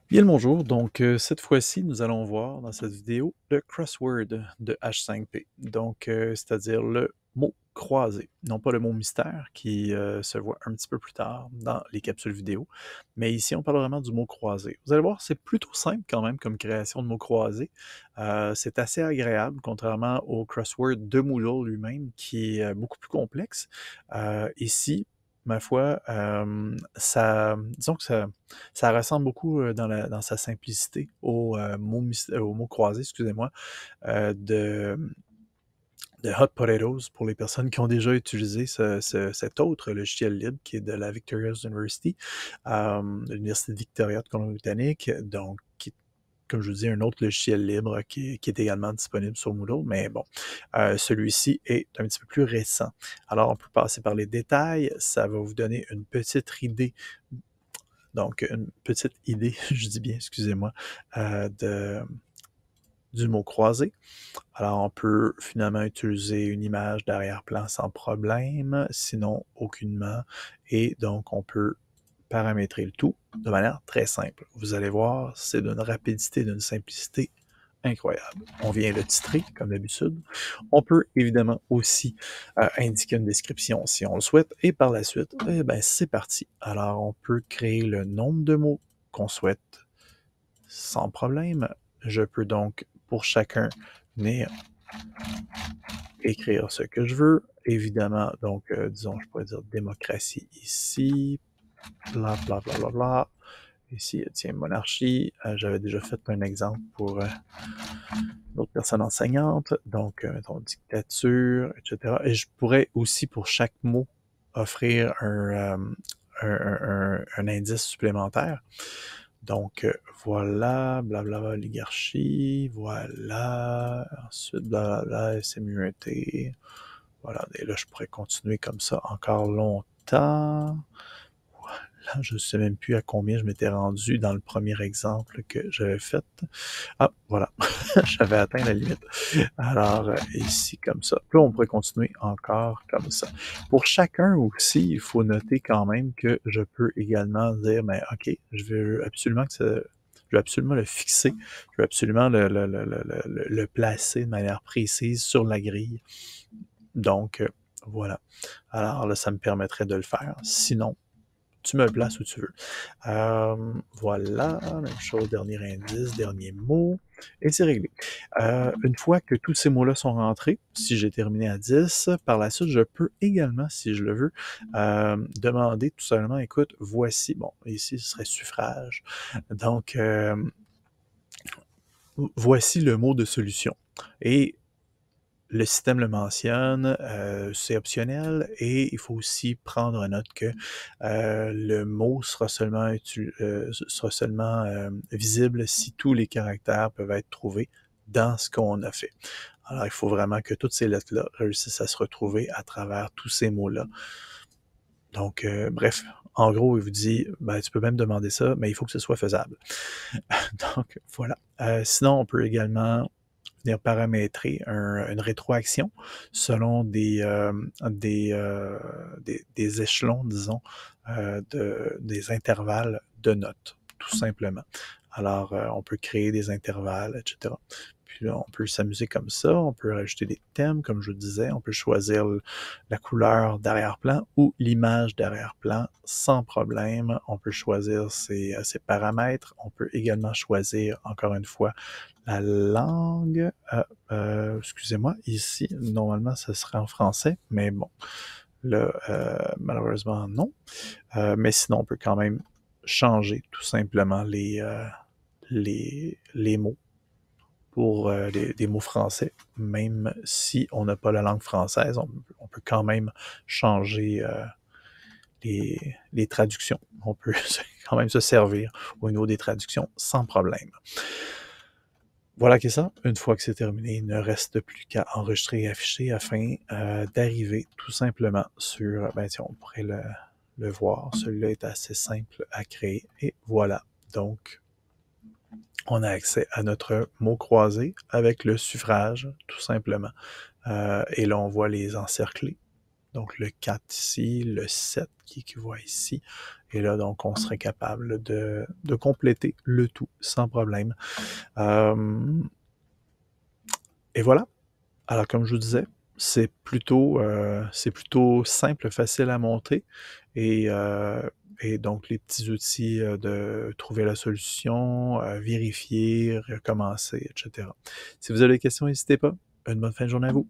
Bien le bonjour, donc cette fois-ci, nous allons voir dans cette vidéo le crossword de H5P, donc c'est-à-dire le mot croisé, non pas le mot mystère qui se voit un petit peu plus tard dans les capsules vidéo, mais ici on parle vraiment du mot croisé. Vous allez voir, c'est plutôt simple quand même comme création de mots croisés. C'est assez agréable, contrairement au crossword de Moodle lui-même qui est beaucoup plus complexe. Ici, ma foi, disons que ça ressemble beaucoup dans sa simplicité au mot croisé, excusez-moi, de Hot Potatoes pour les personnes qui ont déjà utilisé cet autre logiciel libre qui est de la Victoria's University, l'Université de Victoria de Colombie-Britannique, donc qui comme je vous dis, un autre logiciel libre qui est également disponible sur Moodle, mais bon, celui-ci est un petit peu plus récent. Alors, on peut passer par les détails, ça va vous donner une petite idée donc, une petite idée, je dis bien, excusez-moi, de, du mot croisé. Alors, on peut finalement utiliser une image d'arrière-plan sans problème, sinon aucunement. Et donc, on peut paramétrer le tout de manière très simple. Vous allez voir, c'est d'une rapidité, d'une simplicité incroyable. On vient le titrer, comme d'habitude. On peut évidemment aussi indiquer une description si on le souhaite. Et par la suite, eh ben, c'est parti. Alors, on peut créer le nombre de mots qu'on souhaite sans problème. Je peux donc, pour chacun, venir écrire ce que je veux. Évidemment, donc, disons, je pourrais dire démocratie ici, bla bla bla bla bla. Ici, tiens, monarchie. J'avais déjà fait un exemple pour d'autres personnes enseignantes, donc, mettons, dictature, etc. Et je pourrais aussi, pour chaque mot, offrir un indice supplémentaire. Donc, voilà, blablabla, oligarchie, voilà, ensuite, blablabla, SMUET, voilà, et là, je pourrais continuer comme ça encore longtemps. Voilà, je ne sais même plus à combien je m'étais rendu dans le premier exemple que j'avais fait. Ah, voilà, j'avais atteint la limite. Alors, ici, comme ça. Puis là, on pourrait continuer encore comme ça. Pour chacun aussi, il faut noter quand même que je peux également dire, mais OK, je veux absolument le fixer, je veux absolument le placer de manière précise sur la grille. Donc, voilà. Alors là, ça me permettrait de le faire. Sinon, tu me le places où tu veux. Voilà, même chose, dernier indice, dernier mot, et c'est réglé. Une fois que tous ces mots-là sont rentrés, si j'ai terminé à 10, par la suite, je peux également, si je le veux, demander tout simplement, écoute, voici, bon, ici, ce serait suffrage. Donc, voici le mot de solution. Et le système le mentionne, c'est optionnel et il faut aussi prendre en note que le mot sera seulement visible si tous les caractères peuvent être trouvés dans ce qu'on a fait. Alors, il faut vraiment que toutes ces lettres-là réussissent à se retrouver à travers tous ces mots-là. Donc, bref, en gros, il vous dit, ben, tu peux même demander ça, mais il faut que ce soit faisable. Donc, voilà. Sinon, on peut également venir paramétrer une rétroaction selon des échelons, disons, des intervalles de notes, tout simplement. Alors, on peut créer des intervalles, etc. Puis là, on peut s'amuser comme ça, on peut rajouter des thèmes, comme je vous disais, on peut choisir la couleur d'arrière-plan ou l'image d'arrière-plan sans problème. On peut choisir ses paramètres. On peut également choisir, encore une fois, la langue. Excusez-moi, ici, normalement, ce serait en français, mais bon, là, malheureusement, non. Mais sinon, on peut quand même changer tout simplement les mots pour des mots français, même si on n'a pas la langue française, on peut quand même changer les traductions. On peut quand même se servir au niveau des traductions sans problème. Voilà que ça. Une fois que c'est terminé, il ne reste plus qu'à enregistrer et afficher afin d'arriver tout simplement sur, ben tiens, on pourrait le voir. Celui-là est assez simple à créer. Et voilà. Donc, on a accès à notre mot croisé avec le suffrage, tout simplement. Et là, on voit les encerclés. Donc le 4 ici, le 7 qui équivaut ici. Et là, donc, on serait capable de compléter le tout sans problème. Et voilà. Alors, comme je vous disais, c'est plutôt simple, facile à monter et, donc les petits outils de trouver la solution, vérifier, recommencer, etc. Si vous avez des questions, n'hésitez pas. Une bonne fin de journée à vous.